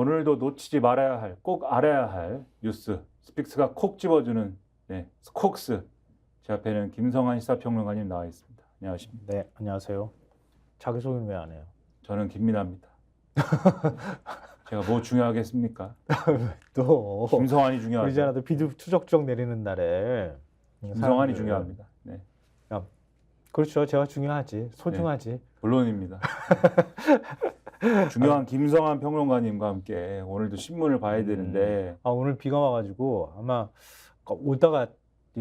오늘도 놓치지 말아야 할, 꼭 알아야 할 뉴스, 스픽스가 콕 집어주는 스콕스. 제 앞에는 김성환 시사평론가님 나와 있습니다. 안녕하십니까? 네, 안녕하세요. 자기소개는 왜 안 해요? 저는 김민아입니다. 제가 뭐 중요하겠습니까? 또 김성환이 중요하죠. 우리잖아도 비투적적 내리는 날에 김성환이 중요합니다. 네. 그렇죠. 제가 중요하지. 소중하지. 네, 물론입니다. 중요한 김성환 평론가님과 함께 오늘도 신문을 봐야 되는데 오늘 비가 와가지고 아마 오다가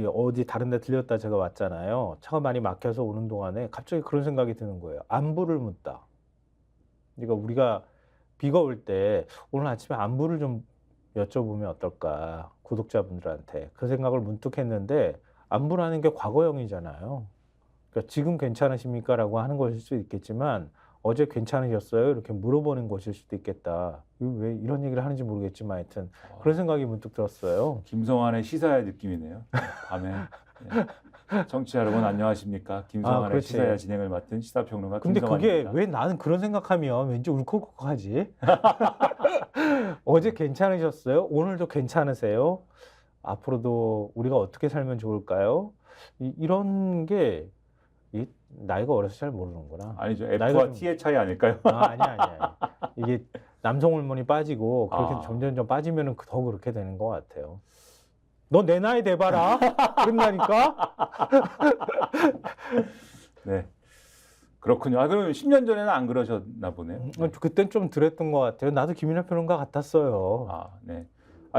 어디 다른 데 들렸다 제가 왔잖아요. 차가 많이 막혀서 오는 동안에 갑자기 그런 생각이 드는 거예요. 안부를 묻다. 그러니까 우리가 비가 올 때 오늘 아침에 안부를 좀 여쭤보면 어떨까, 구독자분들한테. 그 생각을 문득 했는데, 안부라는 게 과거형이잖아요. 그러니까 지금 괜찮으십니까? 라고 하는 것일 수도 있겠지만, 어제 괜찮으셨어요? 이렇게 물어보는 것일 수도 있겠다. 왜 이런 얘기를 하는지 모르겠지만 하여튼 그런 생각이 문득 들었어요. 김성환의 시사야 느낌이네요. 밤에. 네. 청취자 여러분 안녕하십니까? 김성환의 시사야 진행을 맡은 시사평론가 근데 김성환입니다. 그게 왜 나는 그런 생각하면 왠지 울컥하지? 어제 괜찮으셨어요? 오늘도 괜찮으세요? 앞으로도 우리가 어떻게 살면 좋을까요? 이런 게 나이가 어려서 잘 모르는구나. 아니죠. F와 T의 차이 아닐까요? 아니야. 이게 남성 호르몬이 빠지고 그렇게 점점 빠지면 더 그렇게 되는 것 같아요. 너 내 나이 돼봐라. 그런다니까? 네. 그렇군요. 그러면 10년 전에는 안 그러셨나 보네요. 그땐 좀 덜했던 것 같아요. 나도 김민하 평론가 같았어요. 네.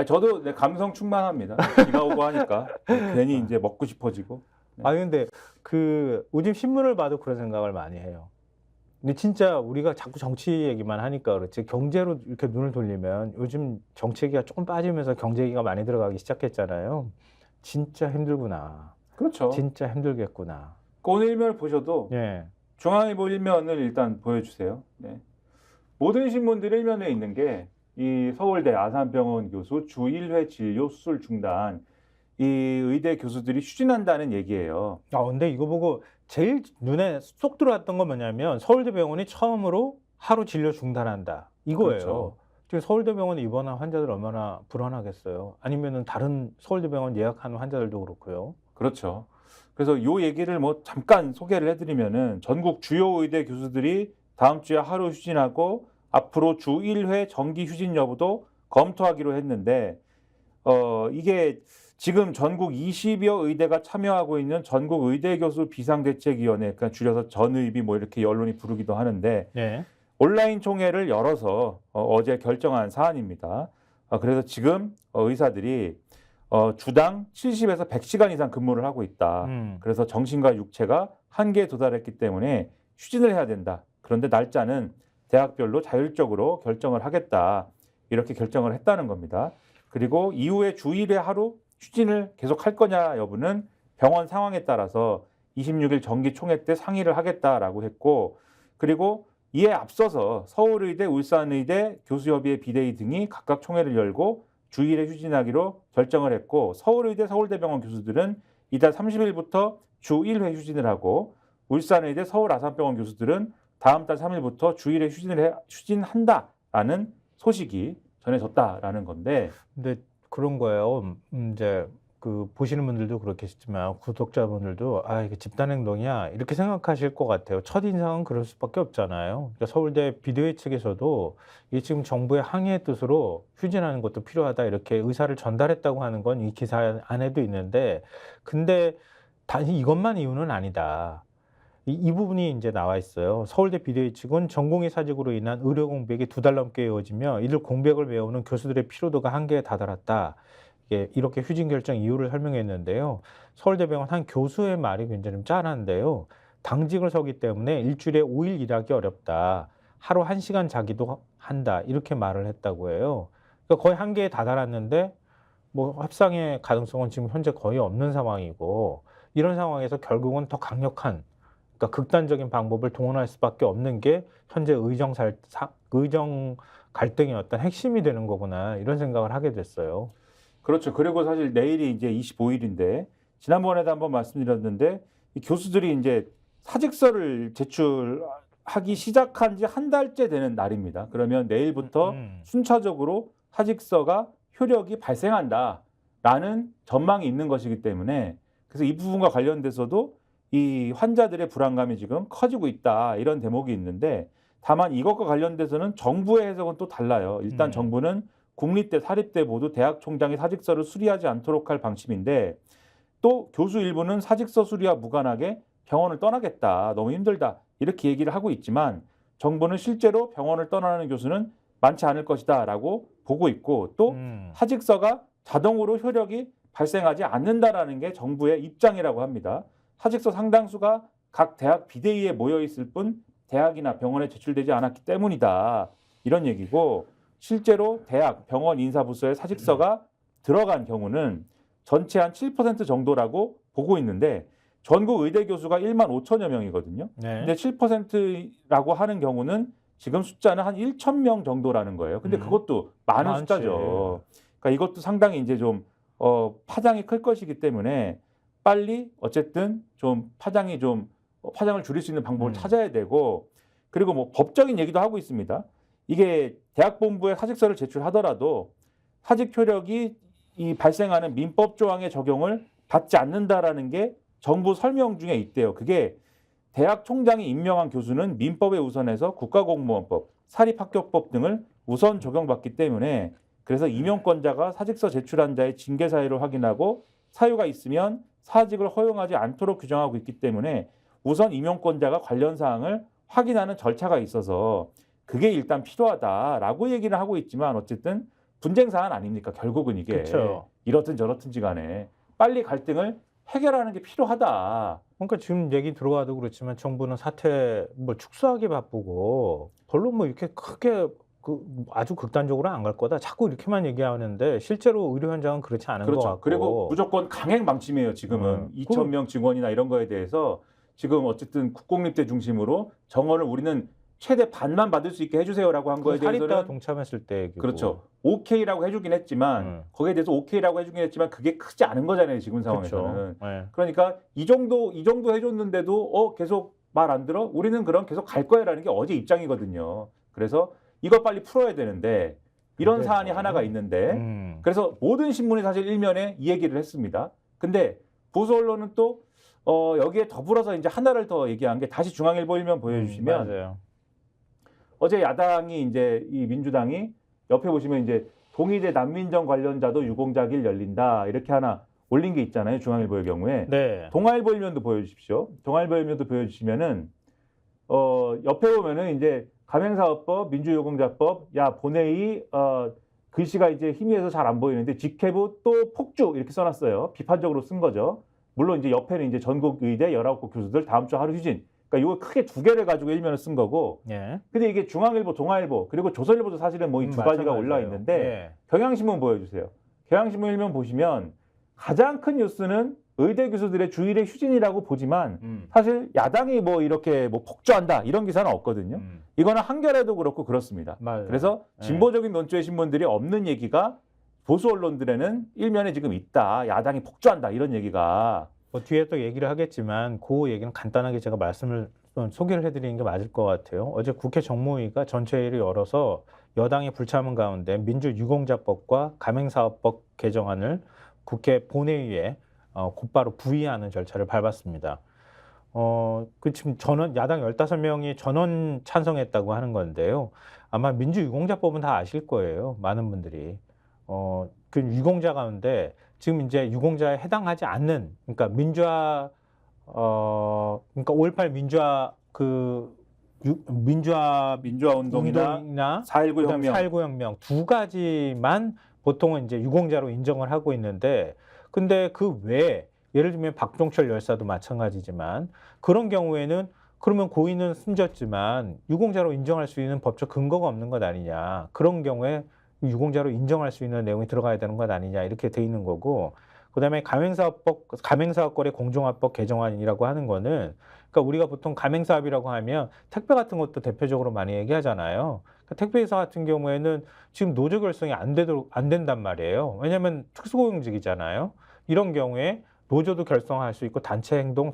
저도 감성 충만합니다. 비가 오고 하니까 괜히 이제 먹고 싶어지고. 네. 근데 요즘 신문을 봐도 그런 생각을 많이 해요. 근데 진짜 우리가 자꾸 정치 얘기만 하니까 그렇지, 경제로 이렇게 눈을 돌리면 요즘 정치 얘기가 조금 빠지면서 경제 얘기가 많이 들어가기 시작했잖아요. 진짜 힘들구나. 그렇죠. 진짜 힘들겠구나. 오늘 일면을 보셔도 네. 중앙일보 일면을 일단 보여주세요. 네. 모든 신문들 일면에 있는 게 이 서울대 아산병원 교수 주 1회 진료 수술 중단, 이 의대 교수들이 추진한다는 얘기예요. 근데 이거 보고 제일 눈에 쏙 들어왔던 건 뭐냐면 서울대병원이 처음으로 하루 진료 중단한다. 이거예요. 그렇죠. 지금 서울대병원에 입원한 환자들 얼마나 불안하겠어요. 아니면은 다른 서울대병원 예약하는 환자들도 그렇고요. 그렇죠. 그래서 이 얘기를 잠깐 소개를 해드리면은 전국 주요 의대 교수들이 다음 주에 하루 휴진하고 앞으로 주 1회 정기 휴진 여부도 검토하기로 했는데 이게 지금 전국 20여 의대가 참여하고 있는 전국 의대 교수 비상대책위원회, 그러니까 줄여서 전의비 이렇게 언론이 부르기도 하는데 네. 온라인 총회를 열어서 어제 결정한 사안입니다. 그래서 지금 의사들이 주당 70에서 100시간 이상 근무를 하고 있다. 그래서 정신과 육체가 한계에 도달했기 때문에 휴진을 해야 된다. 그런데 날짜는 대학별로 자율적으로 결정을 하겠다. 이렇게 결정을 했다는 겁니다. 그리고 이후에 주 1회 하루 휴진을 계속할 거냐 여부는 병원 상황에 따라서 26일 정기총회 때 상의를 하겠다라고 했고, 그리고 이에 앞서서 서울의대, 울산의대, 교수협의회 비대위 등이 각각 총회를 열고 주 1회 휴진하기로 결정을 했고, 서울의대, 서울대병원 교수들은 이달 30일부터 주 1회 휴진을 하고, 울산의대, 서울아산병원 교수들은 다음 달 3일부터 주 1회 휴진한다라는 소식이 전해졌다라는 건데. 근데 그런 거예요. 이제 보시는 분들도 그렇겠지만 구독자분들도 이게 집단 행동이야 이렇게 생각하실 것 같아요. 첫 인상은 그럴 수밖에 없잖아요. 그러니까 서울대 비대위 측에서도 이게 지금 정부의 항의의 뜻으로 휴진하는 것도 필요하다 이렇게 의사를 전달했다고 하는 건 이 기사 안에도 있는데, 근데 단지 이것만 이유는 아니다. 이 부분이 이제 나와 있어요. 서울대 비대위 측은 전공의 사직으로 인한 의료 공백이 2달 넘게 이어지며 이들 공백을 메우는 교수들의 피로도가 한계에 다다랐다. 이렇게 휴진 결정 이유를 설명했는데요. 서울대병원 한 교수의 말이 굉장히 좀 짠한데요. 당직을 서기 때문에 일주일에 5일 일하기 어렵다. 하루 1시간 자기도 한다. 이렇게 말을 했다고 해요. 그러니까 거의 한계에 다다랐는데 협상의 가능성은 지금 현재 거의 없는 상황이고, 이런 상황에서 결국은 더 강력한, 그러니까 극단적인 방법을 동원할 수밖에 없는 게 현재 의정 갈등의 어떤 핵심이 되는 거구나, 이런 생각을 하게 됐어요. 그렇죠. 그리고 사실 내일이 이제 25일인데 지난번에도 한번 말씀드렸는데 이 교수들이 이제 사직서를 제출할 하기 시작한 지 한 달째 되는 날입니다. 그러면 내일부터 순차적으로 사직서가 효력이 발생한다라는 전망이 있는 것이기 때문에 그래서 이 부분과 관련돼서도 이 환자들의 불안감이 지금 커지고 있다 이런 대목이 있는데 다만 이것과 관련돼서는 정부의 해석은 또 달라요. 일단 정부는 국립대, 사립대 모두 대학 총장이 사직서를 수리하지 않도록 할 방침인데 또 교수 일부는 사직서 수리와 무관하게 병원을 떠나겠다. 너무 힘들다. 이렇게 얘기를 하고 있지만 정부는 실제로 병원을 떠나는 교수는 많지 않을 것이다 라고 보고 있고 또 사직서가 자동으로 효력이 발생하지 않는다라는 게 정부의 입장이라고 합니다. 사직서 상당수가 각 대학 비대위에 모여 있을 뿐 대학이나 병원에 제출되지 않았기 때문이다. 이런 얘기고 실제로 대학, 병원 인사부서에 사직서가 들어간 경우는 전체 한 7% 정도라고 보고 있는데 전국 의대 교수가 1만 5천여 명이거든요. 네. 근데 7%라고 하는 경우는 지금 숫자는 한 1천 명 정도라는 거예요. 근데 그것도 많은 많지. 숫자죠. 그러니까 이것도 상당히 이제 좀 파장이 클 것이기 때문에 빨리 어쨌든 좀 파장을 줄일 수 있는 방법을 찾아야 되고 그리고 뭐 법적인 얘기도 하고 있습니다. 이게 대학본부에 사직서를 제출하더라도 사직 효력이 이 발생하는 민법 조항의 적용을 받지 않는다라는 게 정부 설명 중에 있대요. 그게 대학 총장이 임명한 교수는 민법에 우선해서 국가공무원법, 사립학교법 등을 우선 적용받기 때문에 그래서 임용권자가 사직서 제출한 자의 징계 사유를 확인하고 사유가 있으면 사직을 허용하지 않도록 규정하고 있기 때문에 우선 임용권자가 관련 사항을 확인하는 절차가 있어서 그게 일단 필요하다라고 얘기를 하고 있지만 어쨌든 분쟁 사안 아닙니까? 결국은 이게 그쵸. 이렇든 저렇든지 간에 빨리 갈등을 해결하는 게 필요하다. 그러니까 지금 얘기 들어와도 그렇지만 정부는 사태 뭐 축소하기 바쁘고 별로 뭐 이렇게 크게 아주 극단적으로 안 갈 거다. 자꾸 이렇게만 얘기하는데 실제로 의료 현장은 그렇지 않은 것 그렇죠. 같고. 그리고 무조건 강행 방침이에요. 지금은 2,000명 증원이나 이런 거에 대해서 지금 어쨌든 국공립대 중심으로 정원을 우리는 최대 반만 받을 수 있게 해주세요라고 한 거에 사립대가 대해서는 동참했을 때 얘기고. 그렇죠. 오케이라고 해주긴 했지만 거기에 대해서 오케이라고 해주긴 했지만 그게 크지 않은 거잖아요. 지금 상황에서는. 그렇죠. 네. 그러니까 이 정도 해줬는데도 계속 말 안 들어? 우리는 그럼 계속 갈 거야라는 게 어제 입장이거든요. 그래서 이거 빨리 풀어야 되는데 이런 사안이 하나가 있는데 그래서 모든 신문이 사실 일면에 이 얘기를 했습니다. 근데 보수 언론은 또 여기에 더불어서 이제 하나를 더 얘기한 게 다시 중앙일보 일면 보여주시면 맞아요. 어제 야당이 이제 이 민주당이 옆에 보시면 이제 동의대 난민정 관련자도 유공자길 열린다 이렇게 하나 올린 게 있잖아요. 중앙일보의 경우에. 네. 동아일보 일면도 보여주십시오. 동아일보 일면도 보여주시면은 옆에 보면은 이제 가맹사업법, 민주유공자법, 본회의 글씨가 이제 희미해서 잘 안 보이는데 직회부 또 폭주 이렇게 써놨어요. 비판적으로 쓴 거죠. 물론 이제 옆에는 이제 전국 의대 19곳 교수들 다음 주 하루 휴진. 그러니까 이거 크게 두 개를 가지고 일면을 쓴 거고. 예. 근데 이게 중앙일보, 동아일보 그리고 조선일보도 사실은 뭐 이 두 가지가 올라 있는데 예. 경향신문 보여주세요. 경향신문 일면 보시면 가장 큰 뉴스는 의대 교수들의 주일의 휴진이라고 보지만 사실 야당이 뭐 이렇게 뭐 폭주한다 이런 기사는 없거든요. 이거는 한겨레도 그렇고 그렇습니다. 맞아요. 그래서 진보적인 논조의 신문들이 없는 얘기가 보수 언론들에는 일면에 지금 있다. 야당이 폭주한다 이런 얘기가. 뭐 뒤에 또 얘기를 하겠지만 그 얘기는 간단하게 제가 소개를 해드리는 게 맞을 것 같아요. 어제 국회 정무위가 전체회의를 열어서 여당이 불참은 가운데 민주유공자법과 가맹사업법 개정안을 국회 본회의에 곧바로 부의하는 절차를 밟았습니다. 지금 야당 15명이 전원 찬성했다고 하는 건데요. 아마 민주유공자법은 다 아실 거예요. 많은 분들이. 그 유공자 가운데 지금 이제 유공자에 해당하지 않는, 그러니까 그러니까 5.18 민주화 운동이나 4.19 혁명. 4.19 혁명 두 가지만 보통은 이제 유공자로 인정을 하고 있는데, 근데 그 외에 예를 들면 박종철 열사도 마찬가지지만 그런 경우에는 그러면 고인은 숨졌지만 유공자로 인정할 수 있는 법적 근거가 없는 것 아니냐. 그런 경우에 유공자로 인정할 수 있는 내용이 들어가야 되는 것 아니냐 이렇게 돼 있는 거고, 그다음에 가맹사업거래 공정화법 개정안이라고 하는 거는, 그러니까 우리가 보통 가맹사업이라고 하면 택배 같은 것도 대표적으로 많이 얘기하잖아요. 그러니까 택배회사 같은 경우에는 지금 노조 결성이 안 된단 말이에요. 왜냐하면 특수고용직이잖아요. 이런 경우에 노조도 결성할 수 있고 단체 행동,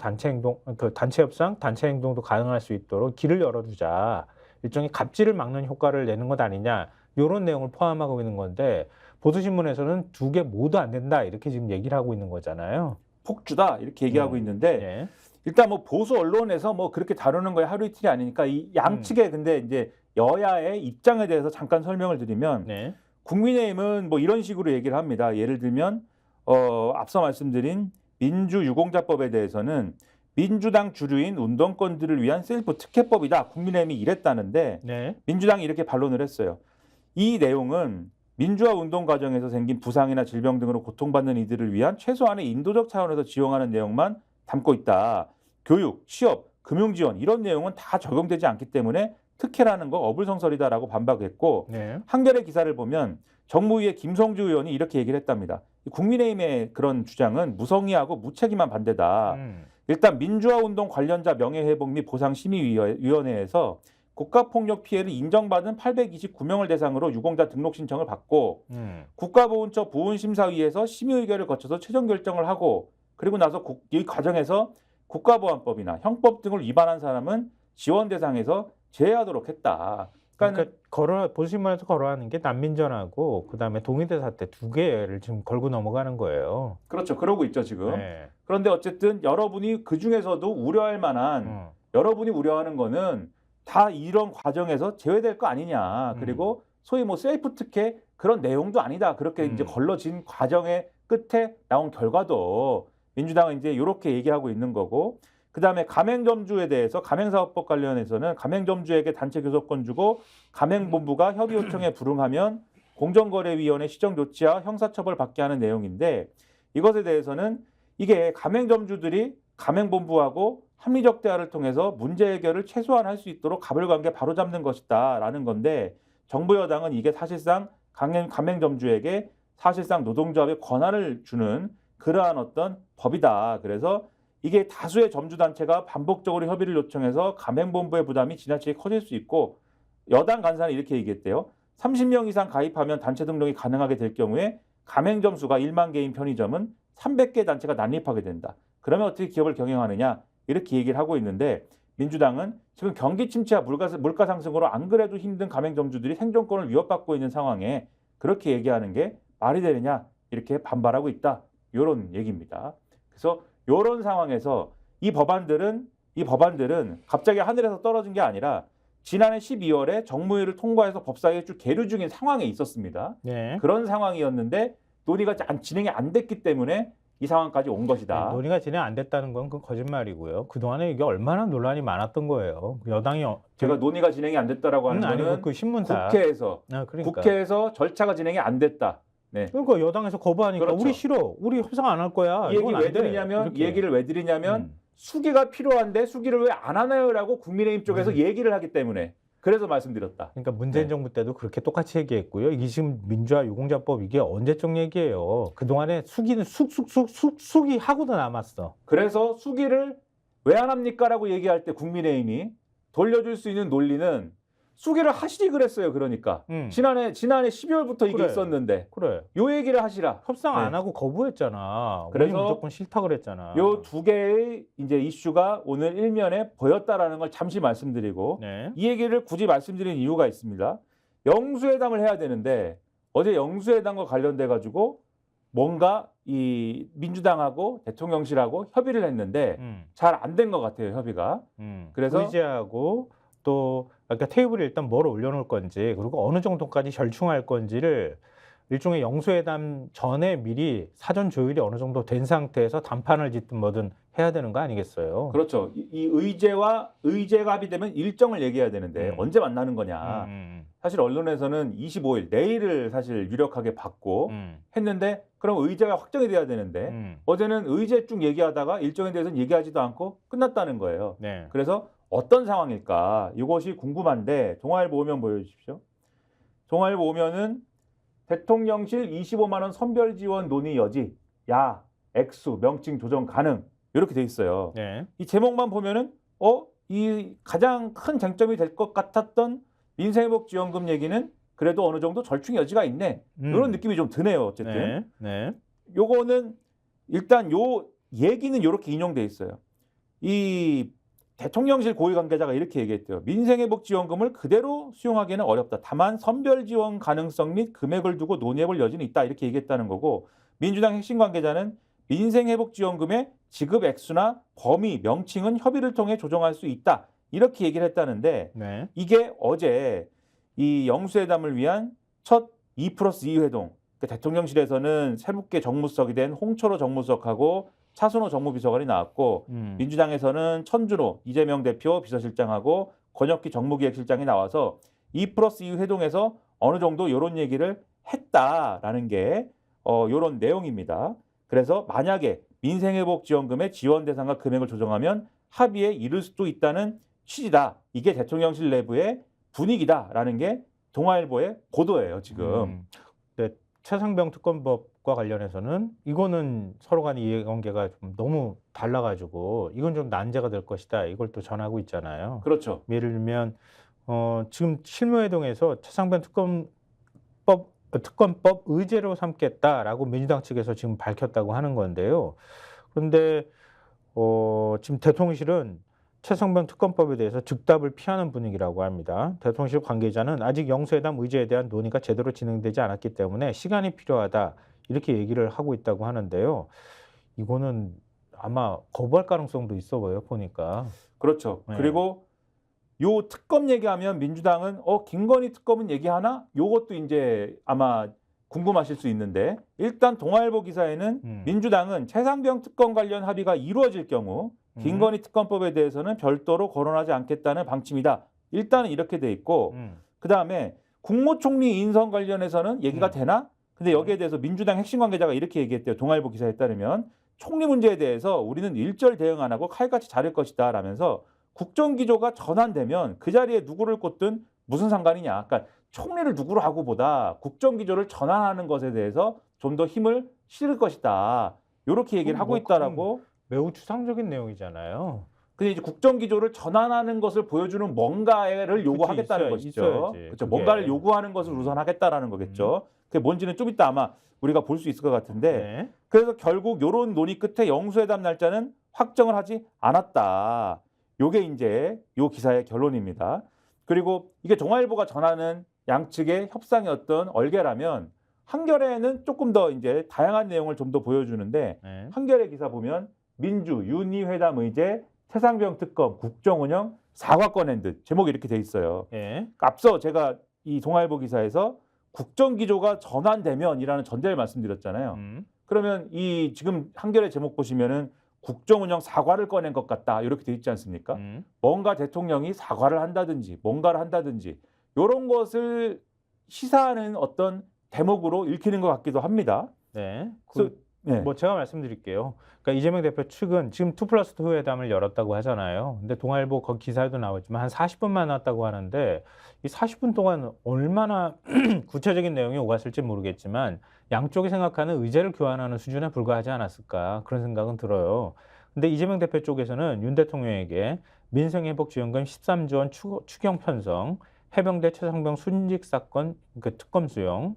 그 단체 협상, 단체 행동도 가능할 수 있도록 길을 열어두자. 일종의 갑질을 막는 효과를 내는 것 아니냐. 이런 내용을 포함하고 있는 건데 보도신문에서는 두 개 모두 안 된다 이렇게 지금 얘기를 하고 있는 거잖아요. 폭주다 이렇게 얘기하고 있는데 예. 일단 뭐 보수 언론에서 뭐 그렇게 다루는 거에 하루 이틀이 아니니까 이 양측의 근데 이제 여야의 입장에 대해서 잠깐 설명을 드리면 네. 국민의힘은 뭐 이런 식으로 얘기를 합니다. 예를 들면 앞서 말씀드린 민주유공자법에 대해서는 민주당 주류인 운동권들을 위한 셀프 특혜법이다. 국민의힘이 이랬다는데 네. 민주당이 이렇게 반론을 했어요. 이 내용은 민주화 운동 과정에서 생긴 부상이나 질병 등으로 고통받는 이들을 위한 최소한의 인도적 차원에서 지원하는 내용만 담고 있다. 교육, 취업, 금융 지원 이런 내용은 다 적용되지 않기 때문에 특혜라는 거 어불성설이다라고 반박했고 네. 한겨레 기사를 보면 정무위의 김성주 의원이 이렇게 얘기를 했답니다. 국민의힘의 그런 주장은 무성의하고 무책임한 반대다. 일단 민주화운동 관련자 명예회복 및 보상심의위원회에서 국가폭력 피해를 인정받은 829명을 대상으로 유공자 등록 신청을 받고 국가보훈처 보훈심사위에서 심의 의결을 거쳐서 최종 결정을 하고 그리고 나서 이 과정에서 국가보안법이나 형법 등을 위반한 사람은 지원 대상에서 제외하도록 했다. 그러니까 보도신문에서 거론하는 게 난민전하고 그다음에 동의대 사태 두 개를 지금 걸고 넘어가는 거예요. 그렇죠. 그러고 있죠 지금. 네. 그런데 어쨌든 여러분이 그 중에서도 우려할 만한 여러분이 우려하는 거는 다 이런 과정에서 제외될 거 아니냐. 그리고 소위 뭐 셀프 특혜 그런 내용도 아니다. 그렇게 이제 걸러진 과정의 끝에 나온 결과도 민주당은 이제 이렇게 얘기하고 있는 거고. 그다음에 가맹점주에 대해서 가맹사업법 관련해서는 가맹점주에게 단체 교섭권 주고 가맹본부가 협의 요청에 불응하면 공정거래위원회 시정 조치와 형사처벌 받게 하는 내용인데 이것에 대해서는 이게 가맹점주들이 가맹본부하고 합리적 대화를 통해서 문제 해결을 최소한 할 수 있도록 가불관계 바로잡는 것이다라는 건데 정부 여당은 이게 사실상 가맹점주에게 사실상 노동조합의 권한을 주는 그러한 어떤 법이다. 그래서 이게 다수의 점주단체가 반복적으로 협의를 요청해서 가맹본부의 부담이 지나치게 커질 수 있고 여당 간사는 이렇게 얘기했대요. 30명 이상 가입하면 단체 등록이 가능하게 될 경우에 가맹점수가 1만 개인 편의점은 300개 단체가 난립하게 된다. 그러면 어떻게 기업을 경영하느냐 이렇게 얘기를 하고 있는데 민주당은 지금 경기 침체와 물가 상승으로 안 그래도 힘든 가맹점주들이 생존권을 위협받고 있는 상황에 그렇게 얘기하는 게 말이 되느냐 이렇게 반발하고 있다. 이런 얘기입니다. 그래서 이런 상황에서 이 법안들은 갑자기 하늘에서 떨어진 게 아니라 지난해 12월에 정무위를 통과해서 법사위에 쭉 계류 중인 상황에 있었습니다. 네. 그런 상황이었는데 논의가 진행이 안 됐기 때문에 이 상황까지 온 것이다. 네, 논의가 진행 안 됐다는 건 그 거짓말이고요. 그동안에 이게 얼마나 논란이 많았던 거예요. 여당이 제가 논의가 진행이 안 됐다라고 하는 거는 아니고 그 신문사 그러니까. 국회에서 절차가 진행이 안 됐다. 네. 그러니까 여당에서 거부하니까 그렇죠. 우리 싫어. 우리 협상 안 할 거야. 이 얘기를 왜 드리냐면 수기가 필요한데 수기를 왜 안 하나요라고 국민의힘 쪽에서 얘기를 하기 때문에 그래서 말씀드렸다. 그러니까 문재인 정부 때도 그렇게 똑같이 얘기했고요. 이게 지금 민주화 유공자법 이게 언제적 얘기예요. 그동안에 수기는 수기 하고도 남았어. 그래서 수기를 왜 안 합니까라고 얘기할 때 국민의힘이 돌려줄 수 있는 논리는 수기를 하시지 그랬어요. 그러니까 지난해 12월부터 이게 있었는데 그래. 요 얘기를 하시라. 협상 안 하고 거부했잖아. 그래서 우리 무조건 싫다 그랬잖아. 요 두 개의 이제 이슈가 오늘 일면에 보였다라는 걸 잠시 말씀드리고 네. 이 얘기를 굳이 말씀드린 이유가 있습니다. 영수회담을 해야 되는데 어제 영수회담과 관련돼 가지고 뭔가 이 민주당하고 대통령실하고 협의를 했는데 잘 안 된 것 같아요. 협의가. 그래서 의제하고 또 그러니까 테이블에 일단 뭘 올려놓을 건지 그리고 어느 정도까지 절충할 건지를 일종의 영수회담 전에 미리 사전 조율이 어느 정도 된 상태에서 단판을 짓든 뭐든 해야 되는 거 아니겠어요? 그렇죠. 이 의제가 합의되면 일정을 얘기해야 되는데 언제 만나는 거냐. 사실 언론에서는 25일 내일을 사실 유력하게 받고 했는데 그럼 의제가 확정이 돼야 되는데 어제는 의제 쭉 얘기하다가 일정에 대해서는 얘기하지도 않고 끝났다는 거예요. 네. 그래서 어떤 상황일까? 이것이 궁금한데 동아일보 오면 보여주십시오. 동아일보 오면은 대통령실 25만 원 선별 지원 논의 여지, 야, 액수, 명칭 조정 가능 이렇게 돼 있어요. 네. 이 제목만 보면은 이 가장 큰 쟁점이 될 것 같았던 민생회복지원금 얘기는 그래도 어느 정도 절충 여지가 있네. 이런 느낌이 좀 드네요. 어쨌든 네. 요거는 일단 요 얘기는 이렇게 인용돼 있어요. 이 대통령실 고위 관계자가 이렇게 얘기했대요. 민생회복지원금을 그대로 수용하기는 어렵다. 다만 선별 지원 가능성 및 금액을 두고 논의해볼 여지는 있다. 이렇게 얘기했다는 거고, 민주당 핵심 관계자는 민생회복지원금의 지급 액수나 범위, 명칭은 협의를 통해 조정할 수 있다. 이렇게 얘기를 했다는데 네. 이게 어제 이 영수회담을 위한 첫 2+2 회동, 그러니까 대통령실에서는 새롭게 정무수석이 된 홍철호 정무수석하고 차순호 정무비서관이 나왔고 민주당에서는 천준호 이재명 대표 비서실장하고 권혁기 정무기획실장이 나와서 2+2 회동에서 어느 정도 이런 얘기를 했다라는 게 이런 내용입니다. 그래서 만약에 민생회복지원금의 지원 대상과 금액을 조정하면 합의에 이를 수도 있다는 취지다. 이게 대통령실 내부의 분위기다라는 게 동아일보의 보도예요, 지금. 네, 최상병 특검법과 관련해서는 이거는 서로 간의 이해관계가 좀 너무 달라가지고 이건 좀 난제가 될 것이다. 이걸 또 전하고 있잖아요. 그렇죠. 예를 들면 지금 실무회동에서 최상병 특검법 의제로 삼겠다라고 민주당 측에서 지금 밝혔다고 하는 건데요. 그런데 지금 대통령실은 최상병 특검법에 대해서 즉답을 피하는 분위기라고 합니다. 대통령실 관계자는 아직 영수회담 의제에 대한 논의가 제대로 진행되지 않았기 때문에 시간이 필요하다 이렇게 얘기를 하고 있다고 하는데요. 이거는 아마 거부할 가능성도 있어 보여요, 보니까. 그렇죠. 네. 그리고 요 특검 얘기하면 민주당은 김건희 특검은 얘기하나? 요것도 이제 아마 궁금하실 수 있는데 일단 동아일보 기사에는 민주당은 최상병 특검 관련 합의가 이루어질 경우 김건희 특검법에 대해서는 별도로 거론하지 않겠다는 방침이다. 일단은 이렇게 돼 있고 그다음에 국무총리 인선 관련해서는 얘기가 되나? 근데 여기에 대해서 민주당 핵심 관계자가 이렇게 얘기했대요. 동아일보 기사에 따르면 총리 문제에 대해서 우리는 일절 대응 안 하고 칼같이 자를 것이다 라면서 국정기조가 전환되면 그 자리에 누구를 꽂든 무슨 상관이냐. 그러니까 총리를 누구로 하고보다 국정기조를 전환하는 것에 대해서 좀 더 힘을 실을 것이다. 이렇게 얘기를 하고 있다라고. 매우 추상적인 내용이잖아요. 근데 이제 국정기조를 전환하는 것을 보여주는 뭔가를 요구하겠다는 것이죠. 그렇죠. 뭔가를 요구하는 것을 우선하겠다라는 거겠죠. 그게 뭔지는 좀 이따 아마 우리가 볼 수 있을 것 같은데 네. 그래서 결국 이런 논의 끝에 영수회담 날짜는 확정을 하지 않았다. 요게 이제 요 기사의 결론입니다. 그리고 이게 동아일보가 전하는 양측의 협상의 어떤 얼개라면 한겨레는 조금 더 이제 다양한 내용을 좀 더 보여주는데 네. 한겨레 기사 보면 민주 윤희 회담 의제 최상병 특검 국정운영 사과 꺼낸 듯 제목이 이렇게 돼 있어요. 네. 앞서 제가 이 동아일보 기사에서 국정기조가 전환되면이라는 전제를 말씀드렸잖아요. 그러면 이 지금 한겨레 제목 보시면은 국정운영 사과를 꺼낸 것 같다 이렇게 돼 있지 않습니까? 뭔가 대통령이 사과를 한다든지 뭔가를 한다든지 이런 것을 시사하는 어떤 대목으로 읽히는 것 같기도 합니다. 네. 네. 뭐 제가 말씀드릴게요. 그러니까 이재명 대표 측은 지금 2+2 회담을 열었다고 하잖아요. 근데 동아일보 거기 기사에도 나오지만 한 40분만 왔다고 하는데 이 40분 동안 얼마나 구체적인 내용이 오갔을지 모르겠지만 양쪽이 생각하는 의제를 교환하는 수준에 불과하지 않았을까 그런 생각은 들어요. 근데 이재명 대표 쪽에서는 윤 대통령에게 민생회복지원금 13조 원 추경 편성, 해병대 최상병 순직 사건 그 특검 수용,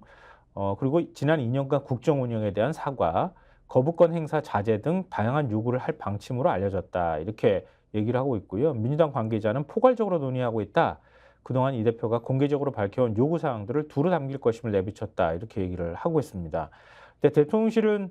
그리고 지난 2년간 국정 운영에 대한 사과, 거부권 행사 자제 등 다양한 요구를 할 방침으로 알려졌다. 이렇게 얘기를 하고 있고요. 민주당 관계자는 포괄적으로 논의하고 있다. 그동안 이 대표가 공개적으로 밝혀온 요구사항들을 두루 담길 것임을 내비쳤다. 이렇게 얘기를 하고 있습니다. 근데 대통령실은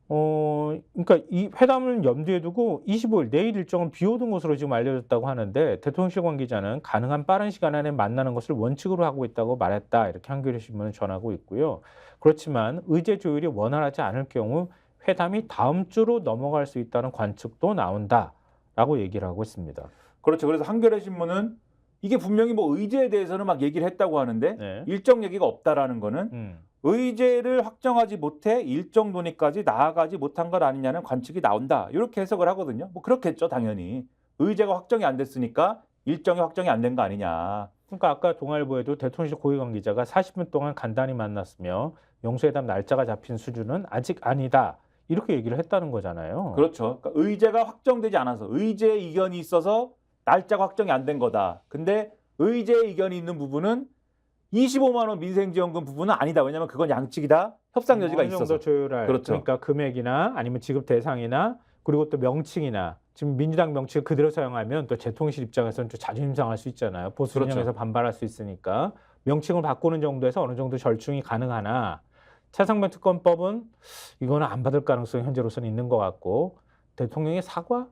그러니까 이 회담을 염두에 두고 25일 내일 일정은 비워둔 것으로 지금 알려졌다고 하는데 대통령실 관계자는 가능한 빠른 시간 안에 만나는 것을 원칙으로 하고 있다고 말했다. 이렇게 한겨레 신문은 전하고 있고요. 그렇지만 의제 조율이 원활하지 않을 경우 회담이 다음 주로 넘어갈 수 있다는 관측도 나온다라고 얘기를 하고 있습니다. 그렇죠. 그래서 한겨레 신문은 이게 분명히 뭐 의제에 대해서는 막 얘기를 했다고 하는데 네. 일정 얘기가 없다라는 거는 의제를 확정하지 못해 일정 논의까지 나아가지 못한 것 아니냐는 관측이 나온다. 이렇게 해석을 하거든요. 뭐 그렇겠죠, 당연히. 의제가 확정이 안 됐으니까 일정이 확정이 안 된 거 아니냐. 그러니까 아까 동아일보에도 대통령실 고위 관계자가 40분 동안 간단히 만났으며 영수회담 날짜가 잡힌 수준은 아직 아니다. 이렇게 얘기를 했다는 거잖아요. 그렇죠. 그러니까 의제가 확정되지 않아서 의제 이견이 있어서 날짜가 확정이 안 된 거다. 근데 의제 이견이 있는 부분은 25만 원 민생지원금 부분은 아니다. 왜냐하면 그건 양측이 다 협상 여지가 어느 정도 있어서. 조율할. 그렇죠. 그러니까 금액이나 아니면 지급 대상이나 그리고 또 명칭이나 지금 민주당 명칭을 그대로 사용하면 또 대통령실 입장에서는 좀 자존심 상할 수 있잖아요. 보수 그렇죠. 진영에서 반발할 수 있으니까 명칭을 바꾸는 정도에서 어느 정도 절충이 가능하나 차상면 특검법은 이거는 안 받을 가능성이 현재로서는 있는 것 같고 대통령의 사과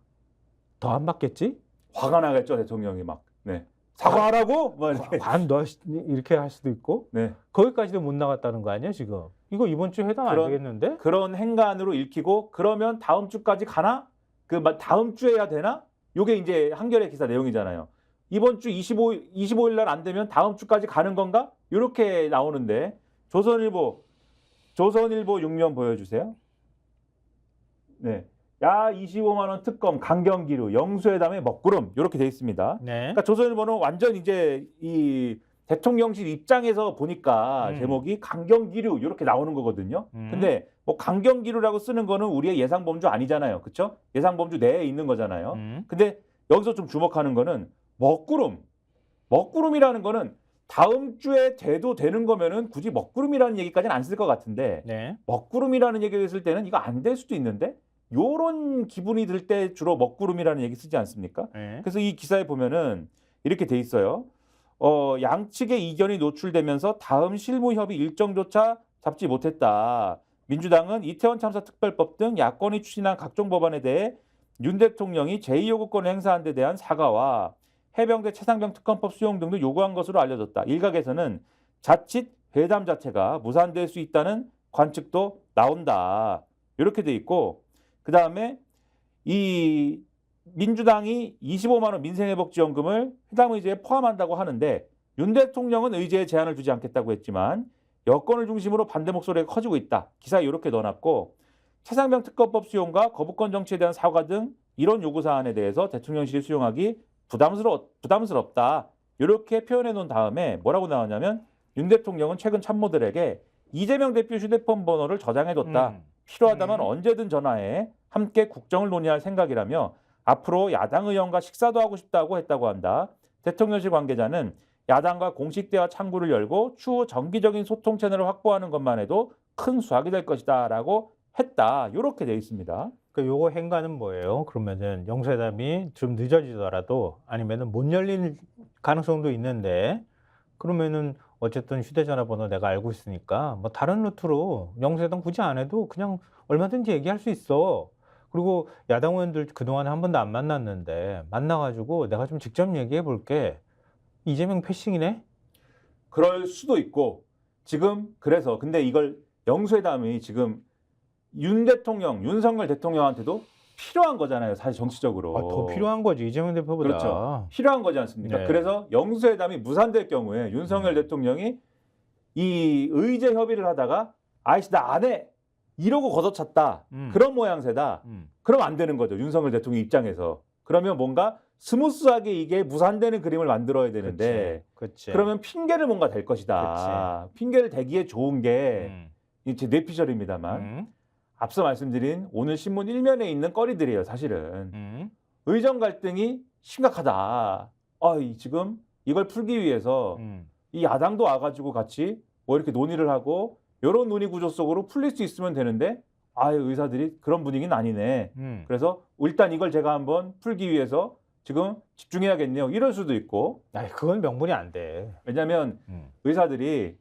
더 안 받겠지? 화가 나겠죠 대통령이 막. 네. 사과하라고? 뭐 이렇게. 과연 너 이렇게 할 수도 있고 네. 거기까지도 못 나갔다는 거 아니야 지금? 이거 이번 주 해당 안 되겠는데? 그런 행간으로 읽히고 그러면 다음 주까지 가나? 다음 주에 해야 되나? 요게 이제 한겨레 기사 내용이잖아요. 이번 주 25일 날 안 되면 다음 주까지 가는 건가? 이렇게 나오는데 조선일보 6면 보여주세요. 네. 야 25만 원 특검 강경기류 영수회담의 먹구름 이렇게 돼 있습니다. 네. 그러니까 조선일보는 완전 이제 이 대통령실 입장에서 보니까 제목이 강경기류 이렇게 나오는 거거든요. 근데 뭐 강경기류라고 쓰는 거는 우리의 예상범주 아니잖아요. 그렇죠? 예상범주 내에 있는 거잖아요. 근데 여기서 좀 주목하는 거는 먹구름이라는 거는 다음 주에 돼도 되는 거면은 굳이 먹구름이라는 얘기까지는 안 쓸 것 같은데 네. 먹구름이라는 얘기를 쓸 때는 이거 안 될 수도 있는데 요런 기분이 들 때 주로 먹구름이라는 얘기 쓰지 않습니까? 네. 그래서 이 기사에 보면은 이렇게 돼 있어요. 양측의 이견이 노출되면서 다음 실무 협의 일정조차 잡지 못했다. 민주당은 이태원 참사 특별법 등 야권이 추진한 각종 법안에 대해 윤 대통령이 제2요구권을 행사한 데 대한 사과와 해병대 최상병 특검법 수용 등도 요구한 것으로 알려졌다. 일각에서는 자칫 회담 자체가 무산될 수 있다는 관측도 나온다. 이렇게 돼 있고 그다음에 이 민주당이 25만 원 민생회복지원금을 회담 의제에 포함한다고 하는데 윤 대통령은 의제에 제한을 두지 않겠다고 했지만 여권을 중심으로 반대 목소리가 커지고 있다. 기사에 이렇게 넣어놨고 최상병 특검법 수용과 거부권 정치에 대한 사과 등 이런 요구사안에 대해서 대통령실이 수용하기 부담스럽다. 이렇게 표현해 놓은 다음에 뭐라고 나오냐면 윤 대통령은 최근 참모들에게 이재명 대표 휴대폰 번호를 저장해뒀다. 필요하다면 언제든 전화해 함께 국정을 논의할 생각이라며 앞으로 야당 의원과 식사도 하고 싶다고 했다고 한다. 대통령실 관계자는 야당과 공식 대화 창구를 열고 추후 정기적인 소통 채널을 확보하는 것만 해도 큰 수확이 될 것이다 라고 했다. 이렇게 돼 있습니다. 그러니까 요거 행간은 뭐예요? 그러면은 영수회담이 좀 늦어지더라도 아니면은 못 열릴 가능성도 있는데 그러면은 어쨌든 휴대전화 번호 내가 알고 있으니까 뭐 다른 루트로 영수회담 굳이 안 해도 그냥 얼마든지 얘기할 수 있어. 그리고 야당 의원들 그동안에 한 번도 안 만났는데 만나가지고 내가 좀 직접 얘기해 볼게. 이재명 패싱이네? 그럴 수도 있고 지금 그래서 근데 이걸 영수회담이 지금 윤석열 대통령한테도 필요한 거잖아요. 사실 정치적으로. 더 필요한 거지 이재명 대표보다. 그렇죠. 필요한 거지 않습니까? 네. 그래서 영수회담이 무산될 경우에 윤석열 대통령이 이 의제 협의를 하다가 아이씨 나 안 해. 이러고 걷어찼다. 그런 모양새다. 그럼 안 되는 거죠. 윤석열 대통령 입장에서. 그러면 뭔가 스무스하게 이게 무산되는 그림을 만들어야 되는데 그치. 그러면 핑계를 뭔가 댈 것이다. 핑계를 대기에 좋은 게 제 뇌피셜입니다만 앞서 말씀드린 오늘 신문 1면에 있는 거리들이에요. 사실은. 의정 갈등이 심각하다. 지금 이걸 풀기 위해서 이 야당도 와가지고 같이 뭐 이렇게 논의를 하고 이런 논의 구조 속으로 풀릴 수 있으면 되는데 의사들이 그런 분위기는 아니네. 그래서 일단 이걸 제가 한번 풀기 위해서 지금 집중해야겠네요. 이럴 수도 있고. 그건 명분이 안 돼. 왜냐하면 의사들이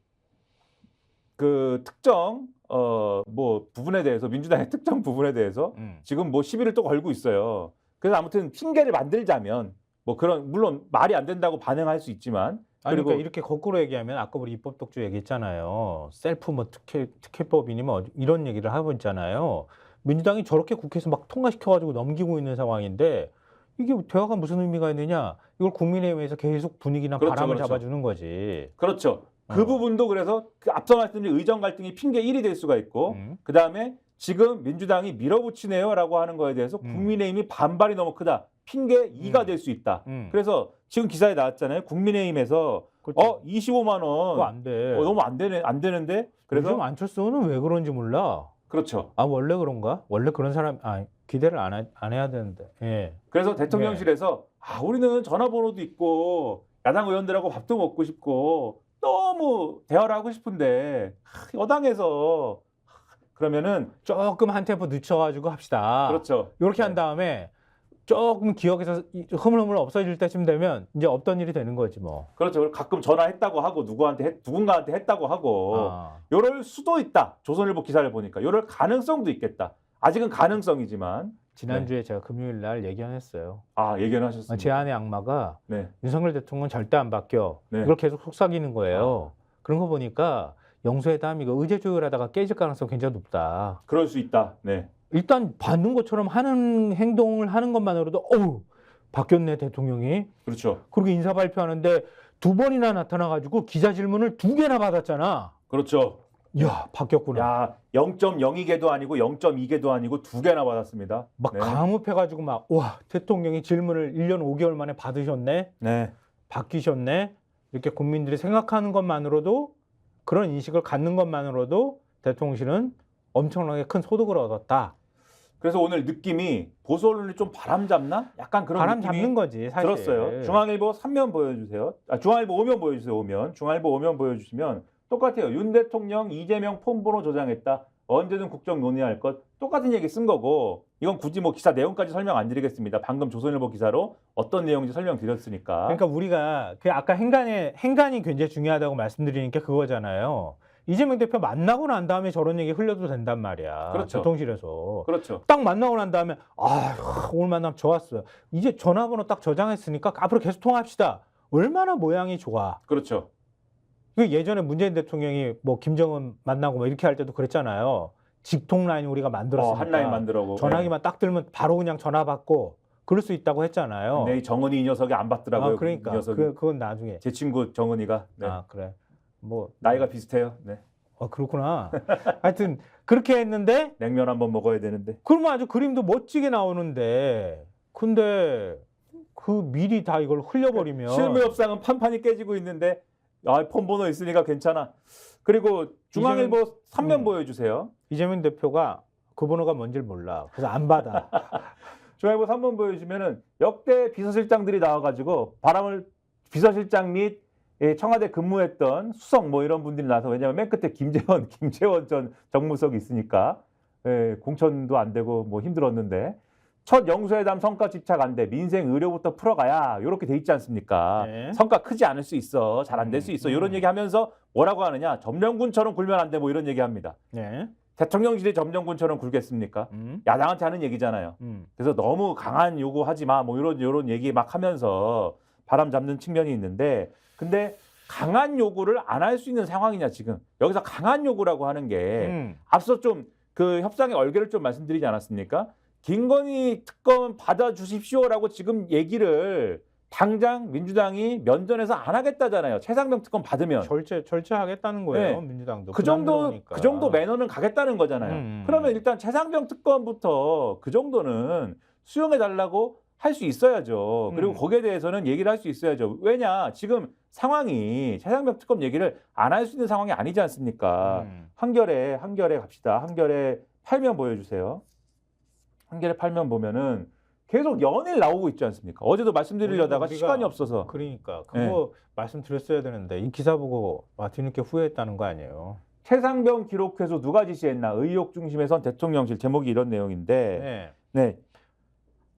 그 특정 뭐 부분에 대해서 민주당의 특정 부분에 대해서 지금 뭐 시비를 또 걸고 있어요. 그래서 아무튼 핑계를 만들자면 뭐 그런 물론 말이 안 된다고 반응할 수 있지만 그리고 그러니까 이렇게 거꾸로 얘기하면 아까 우리 입법 독주 얘기했잖아요. 셀프 뭐 특혜법이니 뭐 이런 얘기를 하고 있잖아요. 민주당이 저렇게 국회에서 막 통과시켜가지고 넘기고 있는 상황인데 이게 대화가 무슨 의미가 있느냐? 이걸 국민의힘에서 계속 분위기나 바람을 잡아주는 거지. 그렇죠. 그 부분도 그래서 앞서 말씀드린 의정 갈등이 핑계 1이 될 수가 있고 그다음에 지금 민주당이 밀어붙이네요라고 하는 거에 대해서 국민의힘이 반발이 너무 크다. 핑계 2가 될 수 있다. 그래서 지금 기사에 나왔잖아요. 국민의힘에서 25만 원 그거 안 돼. 너무 안 되는데 그래서 요즘 안철수는 왜 그런지 몰라. 그렇죠. 원래 그런가? 원래 그런 사람 기대를 안 해야 되는데. 예. 그래서 대통령실에서 우리는 전화번호도 있고 야당 의원들하고 밥도 먹고 싶고 너무 대화를 하고 싶은데 여당에서 그러면은 조금 한 템포 늦춰가지고 합시다. 그렇죠. 이렇게 한 다음에 조금 기억에서 흐물흐물 없어질 때쯤 되면 이제 없던 일이 되는 거지 뭐. 그렇죠. 가끔 전화했다고 하고 누군가한테 했다고 하고 아. 요럴 수도 있다. 조선일보 기사를 보니까 요럴 가능성도 있겠다. 아직은 가능성이지만 지난주에 제가 금요일 날 예견했어요. 예견하셨습니다. 제안의 악마가 네. 윤석열 대통령은 절대 안 바뀌어. 네. 이걸 계속 속삭이는 거예요. 그런 거 보니까 영수회담 이거 의제 조율하다가 깨질 가능성 굉장히 높다. 그럴 수 있다. 네. 일단 받는 것처럼 하는 행동을 하는 것만으로도 어우 바뀌었네 대통령이. 그렇죠. 그리고 인사 발표하는데 2번이나 나타나가지고 기자 질문을 2개나 받았잖아. 그렇죠. 이야 바뀌었구나. 야, 0.02개도 아니고 0.2개도 아니고 2개나 받았습니다. 막 네. 감흡해가지고 막 와 대통령이 질문을 1년 5개월 만에 받으셨네. 네. 바뀌셨네. 이렇게 국민들이 생각하는 것만으로도 그런 인식을 갖는 것만으로도 대통령실은 엄청나게 큰 소득을 얻었다. 그래서 오늘 느낌이 보수 언론이 좀 바람 잡나? 약간 그런 바람 느낌이 잡는 거지 사실. 들었어요. 중앙일보 3면 보여주세요. 중앙일보 5면 보여주세요. 5면. 중앙일보 5면 보여주시면 똑같아요. 윤 대통령 이재명 폰번호 조작했다. 언제든 국정 논의할 것. 똑같은 얘기 쓴 거고 이건 굳이 뭐 기사 내용까지 설명 안 드리겠습니다. 방금 조선일보 기사로 어떤 내용인지 설명드렸으니까. 그러니까 우리가 그 아까 행간이 굉장히 중요하다고 말씀드리니까 그거잖아요. 이재명 대표 만나고 난 다음에 저런 얘기 흘려도 된단 말이야. 그렇죠. 대통령실에서. 그렇죠. 딱 만나고 난 다음에 오늘 만나면 좋았어요. 이제 전화번호 딱 저장했으니까 앞으로 계속 통화합시다. 얼마나 모양이 좋아. 그렇죠. 그 예전에 문재인 대통령이 뭐 김정은 만나고 뭐 이렇게 할 때도 그랬잖아요. 직통 라인 우리가 만들었으니까 한 라인 만들어고. 전화기만 딱 들면 바로 그냥 전화 받고 그럴 수 있다고 했잖아요. 네, 정은이 이 녀석이 안 받더라고요. 그러니까 이 녀석이. 그건 나중에. 제 친구 정은이가. 네. 그래. 뭐 나이가 비슷해요. 네. 그렇구나. 하여튼 그렇게 했는데 냉면 한번 먹어야 되는데. 그러면 아주 그림도 멋지게 나오는데 근데 그 미리 다 이걸 흘려버리면 실무 협상은 판판이 깨지고 있는데 폰번호 있으니까 괜찮아. 그리고 중앙일보 3면 보여주세요. 이재명 대표가 그 번호가 뭔지를 몰라. 그래서 안 받아. 중앙일보 3번 보여주시면은 역대 비서실장들이 나와가지고 비서실장 및 청와대 근무했던 수석 뭐 이런 분들이 나와서 왜냐하면 맨 끝에 김재원 전 정무석이 있으니까 공천도 안 되고 뭐 힘들었는데 첫 영수회담 성과 집착 안 돼. 민생 의료부터 풀어가야 이렇게 돼 있지 않습니까? 네. 성과 크지 않을 수 있어. 잘 안 될 수 있어. 이런 얘기하면서 뭐라고 하느냐. 점령군처럼 굴면 안 돼. 뭐 이런 얘기합니다. 네. 대통령실이 점령군처럼 굴겠습니까? 야당한테 하는 얘기잖아요. 그래서 너무 강한 요구하지 마. 뭐 이런 얘기 막 하면서 바람 잡는 측면이 있는데 근데 강한 요구를 안 할 수 있는 상황이냐 지금. 여기서 강한 요구라고 하는 게 앞서 좀 그 협상의 얼개를 좀 말씀드리지 않았습니까? 김건희 특검 받아주십시오라고 지금 얘기를 당장 민주당이 면전에서 안 하겠다잖아요. 최상병 특검 받으면 절제하겠다는 거예요. 네. 민주당도 그 정도 매너는 가겠다는 거잖아요. 그러면 일단 최상병 특검부터 그 정도는 수용해 달라고 할 수 있어야죠. 그리고 거기에 대해서는 얘기를 할 수 있어야죠. 왜냐 지금 상황이 최상병 특검 얘기를 안 할 수 있는 상황이 아니지 않습니까? 한겨레 갑시다. 한겨레 8면 보여주세요. 한겨레 8면 보면은 계속 연일 나오고 있지 않습니까? 어제도 말씀드리려다가 시간이 없어서. 그러니까 그거 말씀드렸어야 되는데 이 기사 보고 뒤늦게 후회했다는 거 아니에요. 최상병 기록 회수 누가 지시했나? 의혹 중심에선 대통령실. 제목이 이런 내용인데. 네.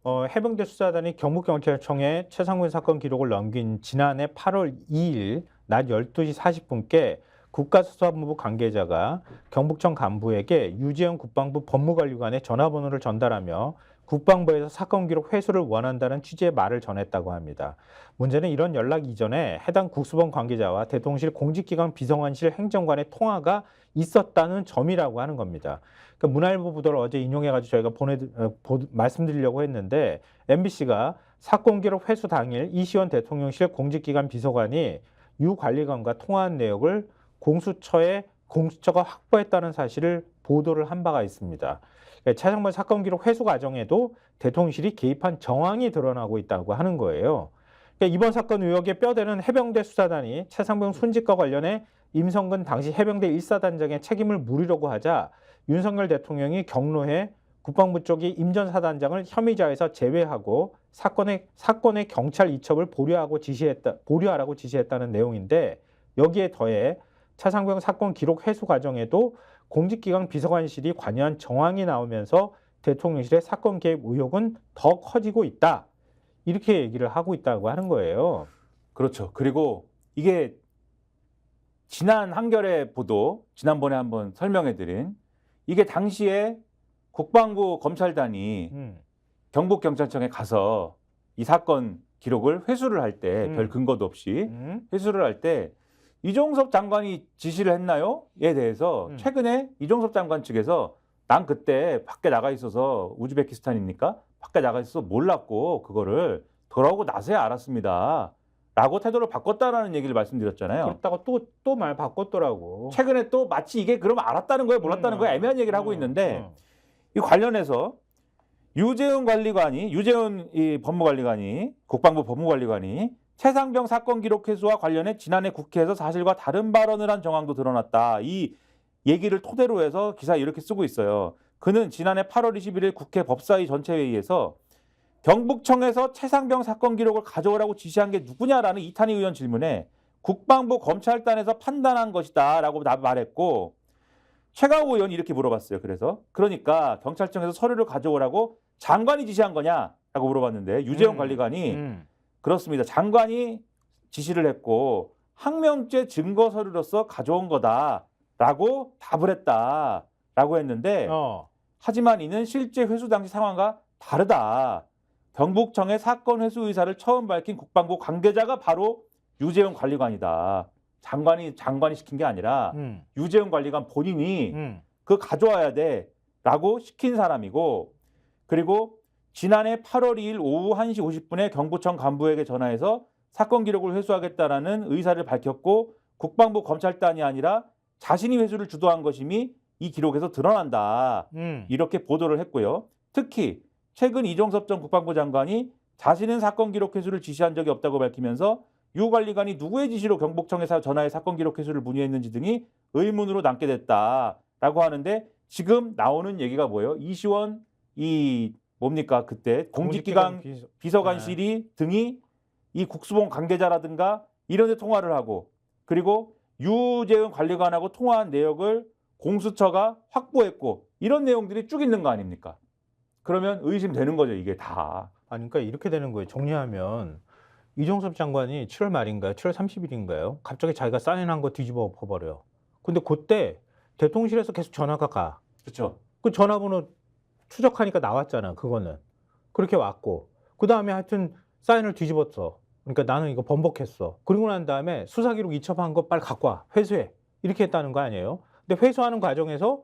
해병대 수사단이 경북경찰청에 최상군 사건 기록을 넘긴 지난해 8월 2일 낮 12시 40분께 국가수사본부 관계자가 경북청 간부에게 유재현 국방부 법무관리관의 전화번호를 전달하며 국방부에서 사건 기록 회수를 원한다는 취지의 말을 전했다고 합니다. 문제는 이런 연락 이전에 해당 국수본 관계자와 대통령실 공직기관 비서관실 행정관의 통화가 있었다는 점이라고 하는 겁니다. 그러니까 문화일보 보도를 어제 인용해가지고 저희가 말씀드리려고 했는데 MBC가 사건 기록 회수 당일 이시원 대통령실 공직기관 비서관이 유 관리관과 통화한 내역을 공수처가 확보했다는 사실을 보도를 한 바가 있습니다. 차장관 사건 기록 회수 과정에도 대통령실이 개입한 정황이 드러나고 있다고 하는 거예요. 그러니까 이번 사건 의혹의 뼈대는 해병대 수사단이 최상병 순직과 관련해 임성근 당시 해병대 1사단장의 책임을 물으려고 하자 윤석열 대통령이 경로해 국방부 쪽이 임 전 사단장을 혐의자에서 제외하고 사건의 경찰 이첩을 보류하라고 지시했다는 내용인데 여기에 더해 차상병 사건 기록 회수 과정에도 공직기강 비서관실이 관여한 정황이 나오면서 대통령실의 사건 개입 의혹은 더 커지고 있다. 이렇게 얘기를 하고 있다고 하는 거예요. 그렇죠. 그리고 이게 지난 한겨레 보도, 지난번에 한번 설명해드린 이게 당시에 국방부 검찰단이 경북경찰청에 가서 이 사건 기록을 회수를 할 때 별 근거도 없이 회수를 할 때 이종섭 장관이 지시를 했나요?에 대해서 최근에 이종섭 장관 측에서 난 그때 밖에 나가 있어서 우즈베키스탄이니까 밖에 나가 있어서 몰랐고 그거를 돌아오고 나서야 알았습니다. 라고 태도를 바꿨다라는 얘기를 말씀드렸잖아요. 그랬다가 또 말 바꿨더라고. 최근에 또 마치 이게 그러면 알았다는 거예요, 몰랐다는 거예요, 애매한 얘기를 하고 있는데 이 관련해서 유재훈 이 법무관리관이 국방부 법무관리관이 최상병 사건 기록 회수와 관련해 지난해 국회에서 사실과 다른 발언을 한 정황도 드러났다. 이 얘기를 토대로 해서 기사에 이렇게 쓰고 있어요. 그는 지난해 8월 21일 국회 법사위 전체회의에서 경북청에서 최상병 사건 기록을 가져오라고 지시한 게 누구냐라는 이탄희 의원 질문에 국방부 검찰단에서 판단한 것이다 라고 말했고 최강욱 의원이 이렇게 물어봤어요. 그러니까 경찰청에서 서류를 가져오라고 장관이 지시한 거냐라고 물어봤는데 유재훈 관리관이 그렇습니다. 장관이 지시를 했고 항명죄 증거 서류로서 가져온 거다라고 답을 했다라고 했는데 하지만 이는 실제 회수 당시 상황과 다르다. 경북청의 사건 회수 의사를 처음 밝힌 국방부 관계자가 바로 유재훈 관리관이다. 장관이 시킨 게 아니라 유재훈 관리관 본인이 그거 가져와야 돼라고 시킨 사람이고 그리고 지난해 8월 2일 오후 1시 50분에 경부청 간부에게 전화해서 사건 기록을 회수하겠다라는 의사를 밝혔고 국방부 검찰단이 아니라 자신이 회수를 주도한 것임이 이 기록에서 드러난다. 이렇게 보도를 했고요. 특히 최근 이종섭 전 국방부 장관이 자신은 사건 기록 회수를 지시한 적이 없다고 밝히면서 유 관리관이 누구의 지시로 경북청에 전화해 사건 기록 회수를 문의했는지 등이 의문으로 남게 됐다라고 하는데 지금 나오는 얘기가 뭐예요? 이시원 뭡니까 그때 공직기강 비서관실이 등이 이 국수본 관계자라든가 이런 데 통화를 하고 그리고 유재훈 관리관하고 통화한 내역을 공수처가 확보했고 이런 내용들이 쭉 있는 거 아닙니까? 그러면 의심되는 거죠, 이게 다. 아니, 그러니까 이렇게 되는 거예요. 정리하면 이종섭 장관이 7월 말인가요? 7월 30일인가요? 갑자기 자기가 사인한 거 뒤집어 엎어버려요. 근데 그때 대통령실에서 계속 전화가 가. 그렇죠. 그 전화번호 추적하니까 나왔잖아, 그거는. 그렇게 왔고. 그 다음에 하여튼 사인을 뒤집었어. 그러니까 나는 이거 번복했어. 그리고 난 다음에 수사기록 이첩한 거 빨리 갖고 와. 회수해. 이렇게 했다는 거 아니에요? 근데 회수하는 과정에서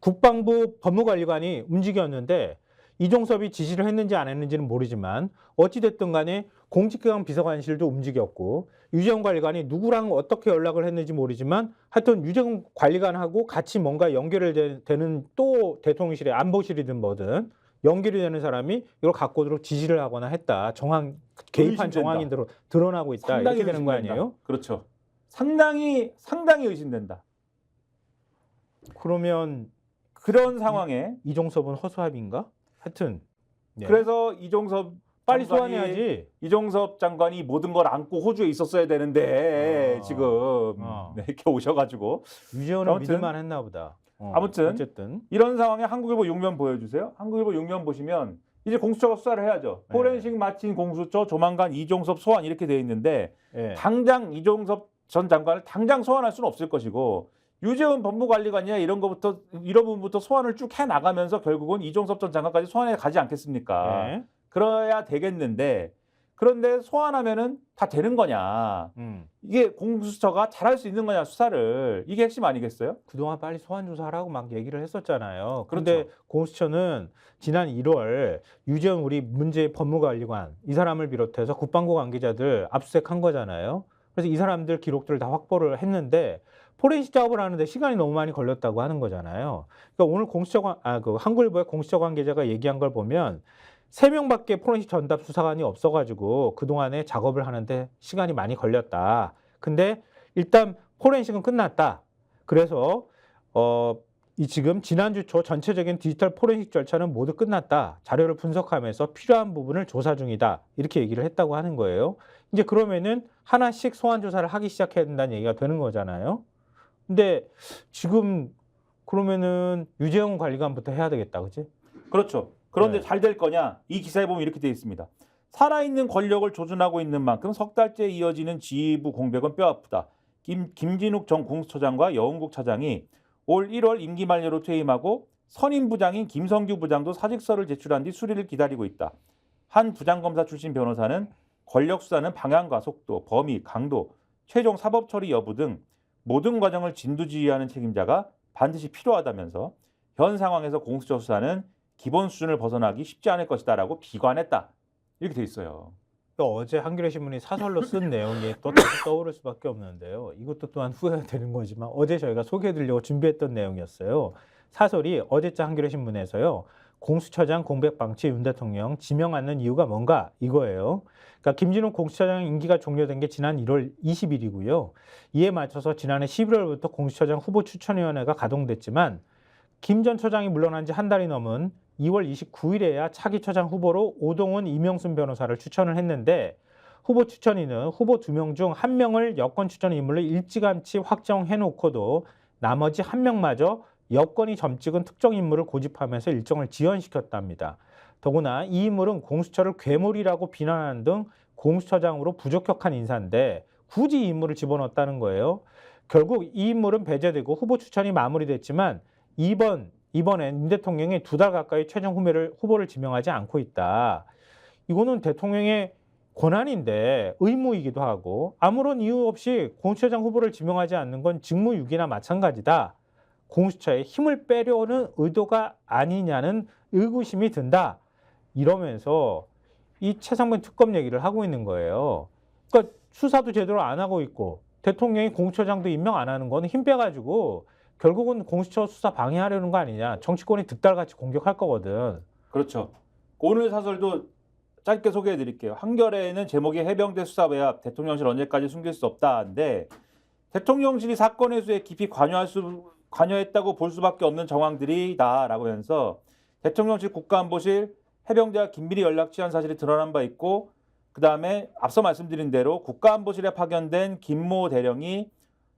국방부 법무관리관이 움직였는데 이종섭이 지시를 했는지 안 했는지는 모르지만 어찌됐든 간에 공직기강 비서관실도 움직였고 유재훈 관리관이 누구랑 어떻게 연락을 했는지 모르지만 하여튼 유재훈 관리관하고 같이 뭔가 연결이 되는 또 대통령실의 안보실이든 뭐든 연결이 되는 사람이 이걸 갖고 오도록 지시를 하거나 했다. 개입한 의심된다. 정황이 드러나고 있다. 이렇게 되는 거 아니에요? 그렇죠. 상당히 의심된다. 그러면 그런 상황에 이종섭은 허수아비인가? 하여튼 그래서 이종섭 빨리 소환해야지. 이종섭 장관이 모든 걸 안고 호주에 있었어야 되는데 지금 이렇게 오셔가지고 유재훈은 믿을만 했나 보다. 아무튼 어쨌든 이런 상황에 한국일보 6면 보여주세요. 한국일보 6면 보시면 이제 공수처가 수사를 해야죠. 포렌식 마친 공수처 조만간 이종섭 소환 이렇게 돼 있는데 당장 이종섭 전 장관을 당장 소환할 수는 없을 것이고 유재훈 법무관리관이나 이런 부분부터 소환을 쭉 해 나가면서 결국은 이종섭 전 장관까지 소환해 가지 않겠습니까? 그래야 되겠는데 그런데 소환하면은 다 되는 거냐? 이게 공수처가 잘할 수 있는 거냐 수사를 이게 핵심 아니겠어요? 그동안 빨리 소환 조사하라고 막 얘기를 했었잖아요. 그런데 그렇죠. 공수처는 지난 1월 유재훈 우리 문재인 법무관리관 이 사람을 비롯해서 국방부 관계자들 압수수색한 거잖아요. 그래서 이 사람들 기록들을 다 확보를 했는데 포렌식 작업을 하는데 시간이 너무 많이 걸렸다고 하는 거잖아요. 그러니까 오늘 한국일보의 공수처 관계자가 얘기한 걸 보면 3명밖에 포렌식 전담 수사관이 없어가지고 그동안에 작업을 하는데 시간이 많이 걸렸다. 근데 일단 포렌식은 끝났다. 그래서 이 지금 지난주 초 전체적인 디지털 포렌식 절차는 모두 끝났다. 자료를 분석하면서 필요한 부분을 조사 중이다. 이렇게 얘기를 했다고 하는 거예요. 이제 그러면은 하나씩 소환 조사를 하기 시작해야 된다는 얘기가 되는 거잖아요. 근데 지금 그러면은 유재용 관리관부터 해야 되겠다, 그치? 그렇죠. 그런데 네. 잘 될 거냐? 이 기사에 보면 이렇게 되어 있습니다. 살아있는 권력을 조준하고 있는 만큼 석 달째 이어지는 지휘부 공백은 뼈아프다. 김진욱 전 공수처장과 여운국 차장이 올 1월 임기 만료로 퇴임하고 선임 부장인 김성규 부장도 사직서를 제출한 뒤 수리를 기다리고 있다. 한 부장검사 출신 변호사는 권력 수사는 방향과 속도, 범위, 강도, 최종 사법 처리 여부 등 모든 과정을 진두지휘하는 책임자가 반드시 필요하다면서 현 상황에서 공수처 수사는 기본 수준을 벗어나기 쉽지 않을 것이다라고 비관했다. 이렇게 돼 있어요. 또 어제 한겨레 신문이 사설로 쓴 내용이 또 다시 떠오를 수밖에 없는데요. 이것도 또한 후회가 되는 거지만 어제 저희가 소개해드리려고 준비했던 내용이었어요. 사설이 어제자 한겨레 신문에서요. 공수처장 공백 방치 윤 대통령 지명 않는 이유가 뭔가 이거예요. 그러니까 김진욱 공수처장 임기가 종료된 게 지난 1월 20일이고요. 이에 맞춰서 지난해 11월부터 공수처장 후보 추천위원회가 가동됐지만 김 전 처장이 물러난 지 한 달이 넘은 2월 29일에야 차기 처장 후보로 오동훈, 이명순 변호사를 추천을 했는데 후보 추천인은 후보 2명 중 1명을 여권 추천 인물로 일찌감치 확정해놓고도 나머지 1명마저 여권이 점찍은 특정 인물을 고집하면서 일정을 지연시켰답니다. 더구나 이 인물은 공수처를 괴물이라고 비난하는 등 공수처장으로 부적격한 인사인데 굳이 이 인물을 집어넣었다는 거예요. 결국 이 인물은 배제되고 후보 추천이 마무리됐지만 이번엔 윤 대통령이 2달 가까이 최종 후보를 지명하지 않고 있다. 이거는 대통령의 권한인데 의무이기도 하고 아무런 이유 없이 공수처장 후보를 지명하지 않는 건 직무유기나 마찬가지다. 공수처에 힘을 빼려는 의도가 아니냐는 의구심이 든다. 이러면서 이 최상병 특검 얘기를 하고 있는 거예요. 그러니까 수사도 제대로 안 하고 있고 대통령이 공수처장도 임명 안 하는 건 힘 빼가지고 결국은 공수처 수사 방해하려는 거 아니냐. 정치권이 득달같이 공격할 거거든. 그렇죠. 오늘 사설도 짧게 소개해 드릴게요. 한겨레에는 제목이 해병대 수사 외압, 대통령실 언제까지 숨길 수 없다인데 대통령실이 사건 회수에 깊이 관여했다고 볼 수밖에 없는 정황들이다라고 하면서 대통령실 국가안보실 해병대와 긴밀히 연락 취한 사실이 드러난 바 있고 그다음에 앞서 말씀드린 대로 국가안보실에 파견된 김모 대령이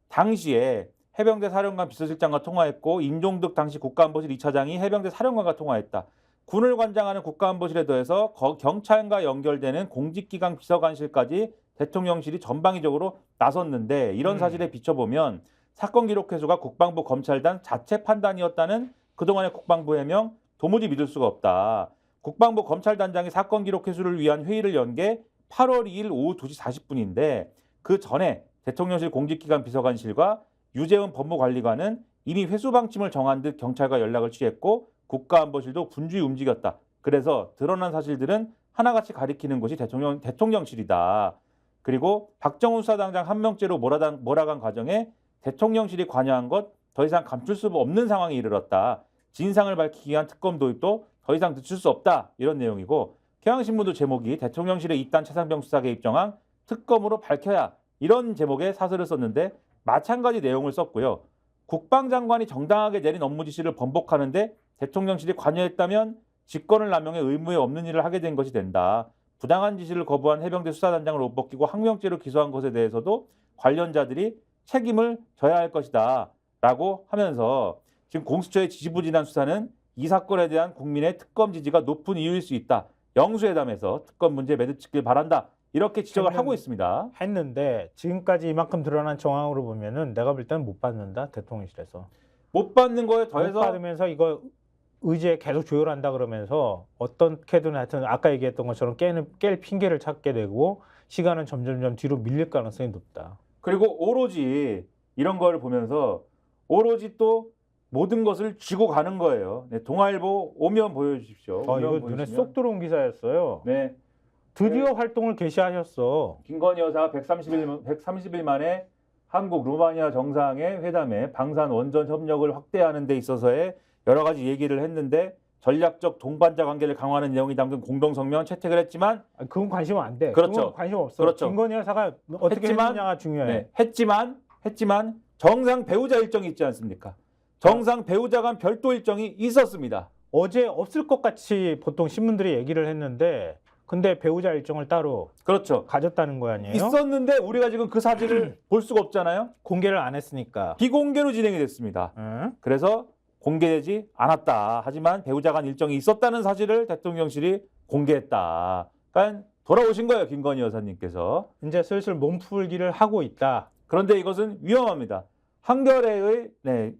당시에 해병대 사령관 비서실장과 통화했고 임종득 당시 국가안보실 2차장이 해병대 사령관과 통화했다. 군을 관장하는 국가안보실에 더해서 경찰과 연결되는 공직기강 비서관실까지 대통령실이 전방위적으로 나섰는데 이런 사실에 비춰보면 사건 기록 회수가 국방부 검찰단 자체 판단이었다는 그동안의 국방부 해명 도무지 믿을 수가 없다. 국방부 검찰단장이 사건 기록 회수를 위한 회의를 연 게 8월 2일 오후 2시 40분인데 그 전에 대통령실 공직기관 비서관실과 유재훈 법무관리관은 이미 회수 방침을 정한 듯 경찰과 연락을 취했고 국가안보실도 분주히 움직였다. 그래서 드러난 사실들은 하나같이 가리키는 것이 대통령실이다. 그리고 박정훈 수사단장 한 명째로 몰아간 과정에 대통령실이 관여한 것 더 이상 감출 수 없는 상황에 이르렀다. 진상을 밝히기 위한 특검 도입도 더 이상 늦출 수 없다. 이런 내용이고 경향신문도 제목이 대통령실의 이딴 최상병 수사 개입 정황 특검으로 밝혀야 이런 제목의 사설을 썼는데 마찬가지 내용을 썼고요. 국방장관이 정당하게 내린 업무 지시를 번복하는데 대통령실이 관여했다면 직권을 남용해 의무에 없는 일을 하게 된 것이 된다. 부당한 지시를 거부한 해병대 수사단장을 못 벗기고 항명죄로 기소한 것에 대해서도 관련자들이 책임을 져야 할 것이다. 라고 하면서 지금 공수처의 지지부진한 수사는 이 사건에 대한 국민의 특검 지지가 높은 이유일 수 있다. 영수회담에서 특검 문제 매듭짓길 바란다. 이렇게 지적을 하고 있습니다. 했는데 지금까지 이만큼 드러난 정황으로 보면은 내가 볼 때는 못 받는다. 대통령실에서. 못 받는 거에 더해서 못 받으면서 이거 의제에 계속 조율한다 그러면서 어떻게든 하여튼 아까 얘기했던 것처럼 깰 핑계를 찾게 되고 시간은 점점점 뒤로 밀릴 가능성이 높다. 그리고 오로지 이런 걸 보면서 오로지 또 모든 것을 쥐고 가는 거예요. 네, 동아일보 오면 보여주십시오. 이거 눈에 쏙 들어온 기사였어요. 네. 드디어 활동을 개시하셨어. 김건희 여사 130일 만에 한국 루마니아 정상의 회담에 방산 원전 협력을 확대하는 데 있어서의 여러 가지 얘기를 했는데 전략적 동반자 관계를 강화하는 내용이 담긴 공동성명 채택을 했지만 그건 관심 안 돼. 그렇죠. 그건 관심 없어. 그렇죠. 김건희 여사가 어떻게 했느냐가 중요해. 네, 했지만 정상 배우자 일정이 있지 않습니까? 정상 배우자 간 별도 일정이 있었습니다. 어제 없을 것 같이 보통 신문들이 얘기를 했는데 근데 배우자 일정을 따로 그렇죠. 가졌다는 거 아니에요? 있었는데 우리가 지금 그 사진을 볼 수가 없잖아요. 공개를 안 했으니까. 비공개로 진행이 됐습니다. 응? 그래서 공개되지 않았다. 하지만 배우자 간 일정이 있었다는 사실을 대통령실이 공개했다. 그러니까 돌아오신 거예요, 김건희 여사님께서. 이제 슬슬 몸풀기를 하고 있다. 그런데 이것은 위험합니다. 한겨레의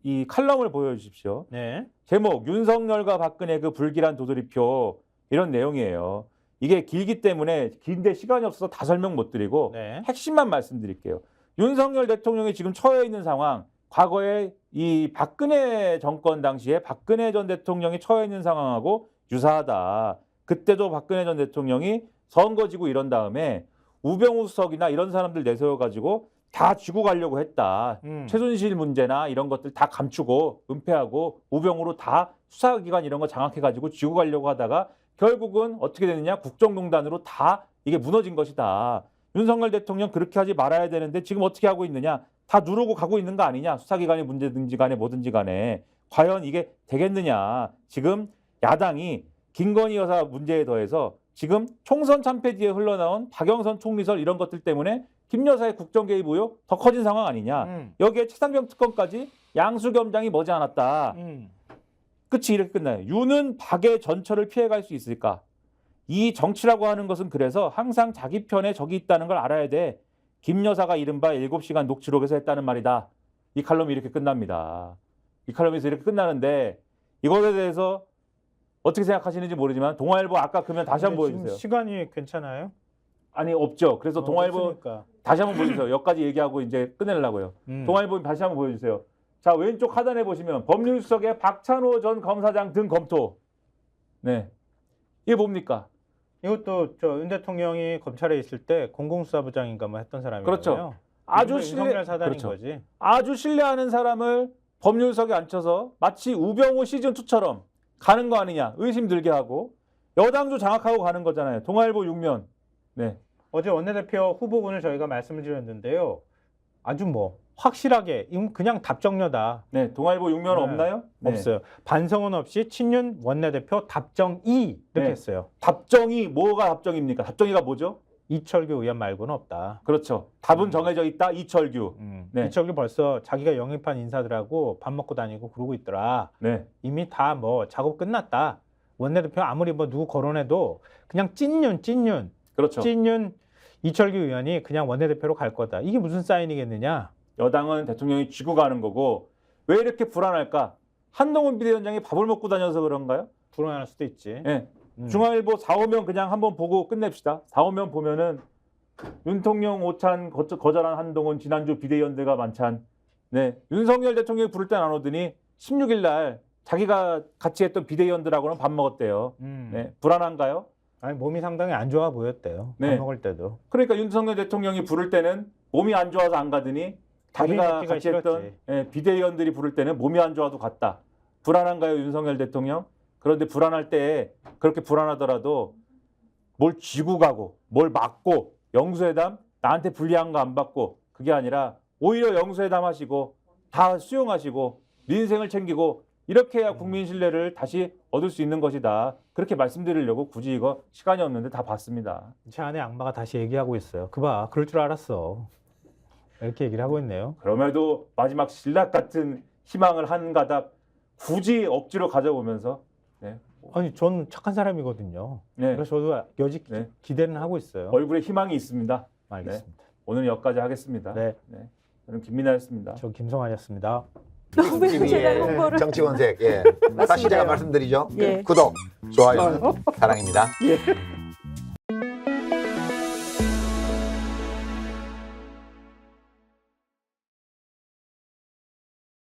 이 칼럼을 보여주십시오. 네. 제목 윤석열과 박근혜 그 불길한 도돌이표 이런 내용이에요. 이게 길기 때문에 긴데 시간이 없어서 다 설명 못 드리고 네. 핵심만 말씀드릴게요. 윤석열 대통령이 지금 처해 있는 상황, 과거에 이 박근혜 정권 당시에 박근혜 전 대통령이 처해 있는 상황하고 유사하다. 그때도 박근혜 전 대통령이 선거지고 이런 다음에 우병우 수석이나 이런 사람들 내세워가지고 다 쥐고 가려고 했다. 최순실 문제나 이런 것들 다 감추고 은폐하고 우병우로 다 수사기관 이런 거 장악해가지고 쥐고 가려고 하다가 결국은 어떻게 되느냐, 국정농단으로 다 이게 무너진 것이다. 윤석열 대통령 그렇게 하지 말아야 되는데 지금 어떻게 하고 있느냐, 다 누르고 가고 있는 거 아니냐, 수사기관의 문제든지 간에 뭐든지 간에. 과연 이게 되겠느냐. 지금 야당이 김건희 여사 문제에 더해서 지금 총선 참패 뒤에 흘러나온 박영선 총리설 이런 것들 때문에 김 여사의 국정 개입 의혹 더 커진 상황 아니냐. 여기에 최상병 특검까지 양수겸장이 머지않았다. 끝이 이렇게 끝나요. 유는 박의 전철을 피해갈 수 있을까? 이 정치라고 하는 것은 그래서 항상 자기 편에 적이 있다는 걸 알아야 돼. 김 여사가 이른바 7시간 녹취록에서 했다는 말이다. 이 칼럼이 이렇게 끝납니다. 이 칼럼에서 이렇게 끝나는데 이것에 대해서 어떻게 생각하시는지 모르지만 동아일보 아까 그러면 다시 한번 지금 보여주세요. 시간이 괜찮아요? 아니 없죠. 그래서 동아일보 없으니까. 다시 한번 보여주세요. 여기까지 얘기하고 이제 끝내려고요. 동아일보 다시 한번 보여주세요. 자, 왼쪽 하단에 보시면 법률수석의 박찬호 전 검사장 등 검토. 네, 이게 뭡니까? 이것도 윤 대통령이 검찰에 있을 때 공공수사부장인가 뭐 했던 사람이에요. 그렇죠. 아주 윤석열 사단인 그렇죠. 거지. 아주 신뢰하는 사람을 법률석에 앉혀서 마치 우병우 시즌2처럼 가는 거 아니냐 의심 들게 하고 여당도 장악하고 가는 거잖아요. 동아일보 6면. 네. 어제 원내대표 후보군을 저희가 말씀을 드렸는데요. 아주 뭐 확실하게 이건 그냥 답정너다. 네, 동아일보 6면 네. 없나요? 네. 없어요. 반성은 없이 친윤 원내대표 답정이 이렇게 네. 했어요. 답정이 뭐가 답정입니까? 답정이가 뭐죠? 이철규 의원 말고는 없다. 그렇죠. 답은 정해져 있다. 이철규. 네. 이철규 벌써 자기가 영입한 인사들하고 밥 먹고 다니고 그러고 있더라. 네. 이미 다 뭐 작업 끝났다. 원내대표 아무리 뭐 누구 거론해도 그냥 찐윤 그렇죠. 찐윤 이철규 의원이 그냥 원내대표로 갈 거다. 이게 무슨 사인이겠느냐? 여당은 대통령이 쥐고 가는 거고 왜 이렇게 불안할까? 한동훈 비대위원장이 밥을 먹고 다녀서 그런가요? 불안할 수도 있지. 네. 중앙일보 4, 5면 그냥 한번 보고 끝냅시다. 4, 5면 보면은 윤통령 오찬 거절한 한동훈 지난주 비대위원들과 만찬. 네. 윤석열 대통령이 부를 땐 안 오더니 16일 날 자기가 같이 했던 비대위원들하고는 밥 먹었대요. 네. 불안한가요? 아니 몸이 상당히 안 좋아 보였대요. 네. 밥 먹을 때도. 그러니까 윤석열 대통령이 부를 때는 몸이 안 좋아서 안 가더니 자기가 먹기가 같이 했던 싫었지. 비대위원들이 부를 때는 몸이 안 좋아도 갔다. 불안한가요, 윤석열 대통령? 그런데 불안할 때 그렇게 불안하더라도 뭘 쥐고 가고 뭘 막고 영수회담 나한테 불리한 거 안 받고 그게 아니라 오히려 영수회담 하시고 다 수용하시고 민생을 챙기고 이렇게 해야 국민 신뢰를 다시 얻을 수 있는 것이다. 그렇게 말씀드리려고 굳이 이거 시간이 없는데 다 봤습니다. 제 안에 악마가 다시 얘기하고 있어요. 그봐, 그럴 줄 알았어. 이렇게 얘기를 하고 있네요. 그럼에도 마지막 신락 같은 희망을 한 가닥 굳이 억지로 가져오면서 네. 아니, 전 착한 사람이거든요. 네. 그래서 저도 여지 네. 기대는 하고 있어요. 얼굴에 희망이 있습니다. 알겠습니다. 오늘 여기까지 하겠습니다. 네. 네. 저는 김민아였습니다. 저 김성환이었습니다. 너무 제가 홍보를 정치권색. 예. 다시 제가 말씀드리죠. 예. 구독, 좋아요, 사랑입니다. 예.